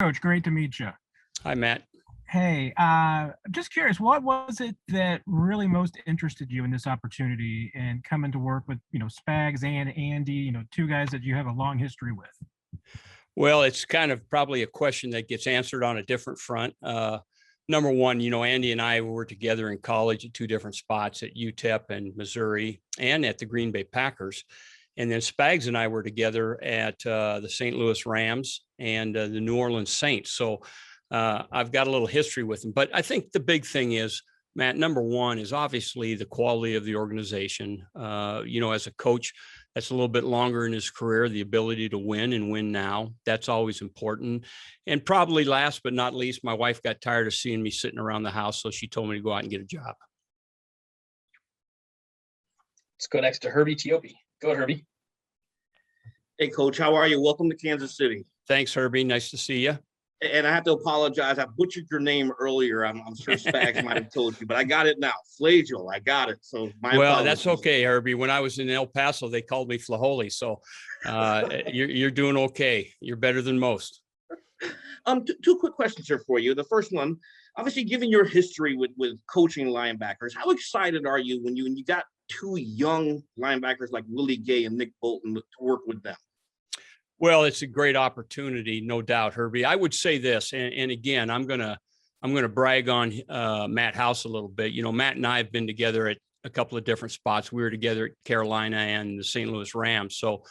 Coach, great to meet you. Hi, Matt. Hey, I'm just curious, what was it that really most interested you in this opportunity and coming to work with, Spags and Andy, two guys that you have a long history with? Well, it's kind of probably a question that gets answered on a different front. Number one, Andy and I were together in college at two different spots at UTEP and Missouri and at the Green Bay Packers. And then Spags and I were together at the St. Louis Rams and the New Orleans Saints. So I've got a little history with them. But I think the big thing is, Matt, number one is obviously the quality of the organization. As a coach that's a little bit longer in his career, the ability to win and win now, that's always important. And probably last but not least, my wife got tired of seeing me sitting around the house, so she told me to go out and get a job. Let's go next to Herbie Tiopi. Go ahead, Herbie. Hey, Coach, how are you? Welcome to Kansas City. Thanks, Herbie. Nice to see you. And I have to apologize. I butchered your name earlier. I'm sure Spags might have told you, but I got it now. Flajole, I got it. So well, that's okay, Herbie. When I was in El Paso, they called me Flajole. So you're doing okay. You're better than most. Two quick questions here for you. The first one, obviously, given your history with coaching linebackers, how excited are you when you got two young linebackers like Willie Gay and Nick Bolton to work with them? Well, it's a great opportunity, no doubt, Herbie. I would say this, and again, I'm gonna brag on Matt House a little bit. Matt and I have been together at a couple of different spots. We were together at Carolina and the St. Louis Rams. So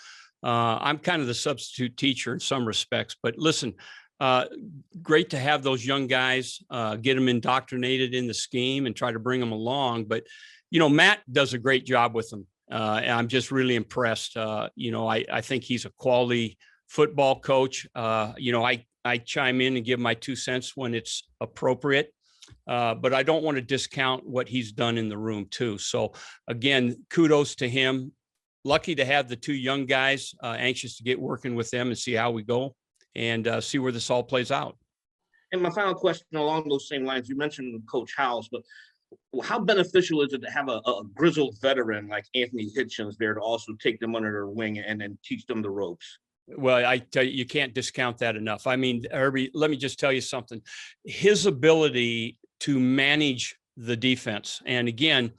I'm kind of the substitute teacher in some respects. But listen, great to have those young guys, get them indoctrinated in the scheme and try to bring them along. But Matt does a great job with them. And I'm just really impressed. I think he's a quality football coach. I chime in and give my 2 cents when it's appropriate, but I don't want to discount what he's done in the room too. So again, kudos to him. Lucky to have the two young guys, anxious to get working with them and see how we go and see where this all plays out. And my final question along those same lines, you mentioned Coach House, but how beneficial is it to have a grizzled veteran like Anthony Hitchens there to also take them under their wing and teach them the ropes? Well, I tell you, you can't discount that enough. I mean, Herbie, let me just tell you something. His ability to manage the defense, and again,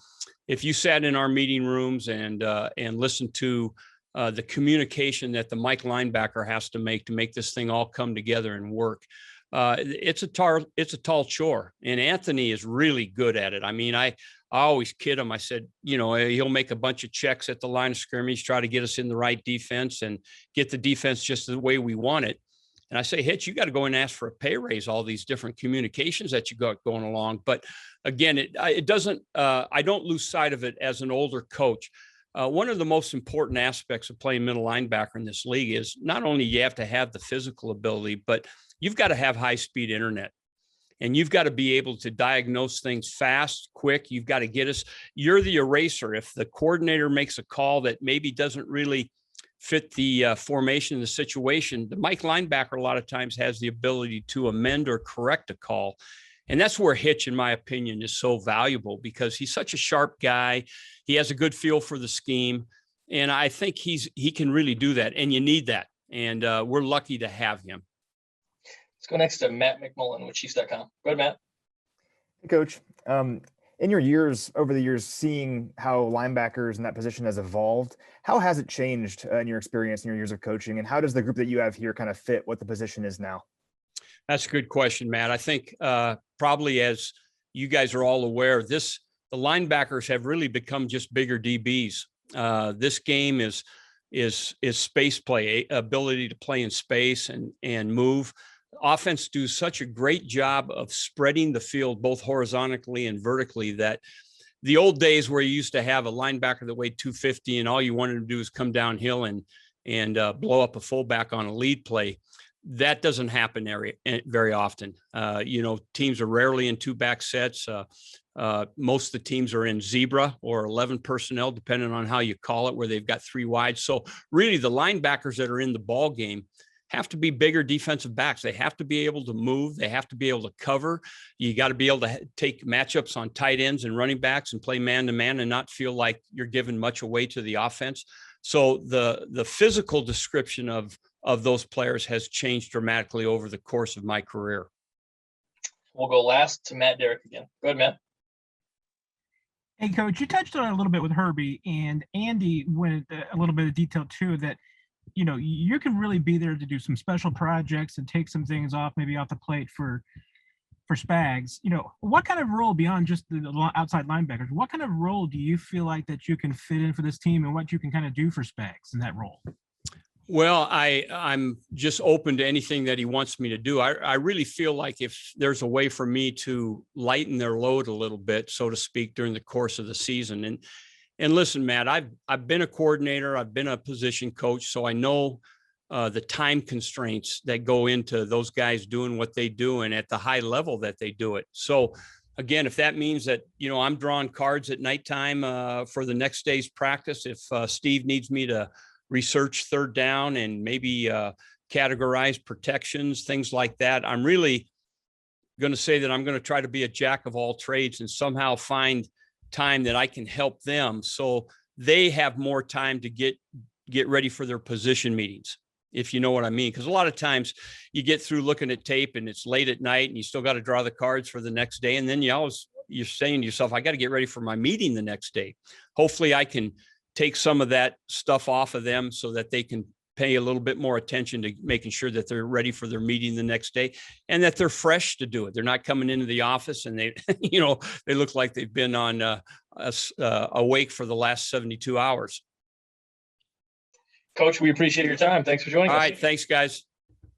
if you sat in our meeting rooms and listened to the communication that the Mike linebacker has to make this thing all come together and work. It's a tall chore, and Anthony is really good at it. I mean, I always kid him. I said, he'll make a bunch of checks at the line of scrimmage, try to get us in the right defense and get the defense just the way we want it. And I say, Hitch, you got to go and ask for a pay raise, all these different communications that you got going along. But again, it doesn't, I don't lose sight of it as an older coach. One of the most important aspects of playing middle linebacker in this league is not only you have to have the physical ability, but you've got to have high-speed internet, and you've got to be able to diagnose things fast, quick. You've got to get us. You're the eraser. If the coordinator makes a call that maybe doesn't really fit the formation, the situation, the Mike linebacker a lot of times has the ability to amend or correct a call. And that's where Hitch, in my opinion, is so valuable because he's such a sharp guy. He has a good feel for the scheme. And I think he can really do that. And you need that. And we're lucky to have him. Let's go next to Matt McMullen with Chiefs.com. Go ahead, Matt. Hey, Coach. In your years, over the years, seeing how linebackers in that position has evolved, how has it changed in your experience in your years of coaching? And how does the group that you have here kind of fit what the position is now? That's a good question, Matt. I think probably as you guys are all aware, the linebackers have really become just bigger DBs. This game is space play, ability to play in space and move. Offense do such a great job of spreading the field both horizontally and vertically that the old days where you used to have a linebacker that weighed 250 and all you wanted to do is come downhill and blow up a fullback on a lead play, that doesn't happen very often. Teams are rarely in two back sets. Most of the teams are in zebra or 11 personnel, depending on how you call it, where they've got three wide. So really the linebackers that are in the ball game have to be bigger defensive backs. They have to be able to move. They have to be able to cover. You got to be able to take matchups on tight ends and running backs and play man to man and not feel like you're giving much away to the offense. So the physical description of of those players has changed dramatically over the course of my career. We'll go last to Matt Derrick again. Go ahead, Matt. Hey, Coach, you touched on it a little bit with Herbie, and Andy went a little bit of detail too, that, you know, you can really be there to do some special projects and take some things off, maybe off the plate for Spags. You know, what kind of role beyond just the outside linebackers, what kind of role do you feel like that you can fit in for this team, and what you can kind of do for Spags in that role? Well, I'm just open to anything that he wants me to do. I really feel like if there's a way for me to lighten their load a little bit, so to speak, during the course of the season. And listen, Matt, I've been a coordinator, I've been a position coach, so I know the time constraints that go into those guys doing what they do and at the high level that they do it. So again, if that means that, you know, I'm drawing cards at nighttime for the next day's practice, if Steve needs me to research third down and maybe categorize protections, things like that, I'm really going to say that I'm going to try to be a jack of all trades and somehow find time that I can help them so they have more time to get ready for their position meetings, if you know what I mean. Because a lot of times you get through looking at tape and it's late at night and you still got to draw the cards for the next day. And then you're saying to yourself, I got to get ready for my meeting the next day. Hopefully I can take some of that stuff off of them so that they can pay a little bit more attention to making sure that they're ready for their meeting the next day and that they're fresh to do it. They're not coming into the office and they, you know, they look like they've been on awake for the last 72 hours. Coach, we appreciate your time. Thanks for joining us. All right. Thanks, guys.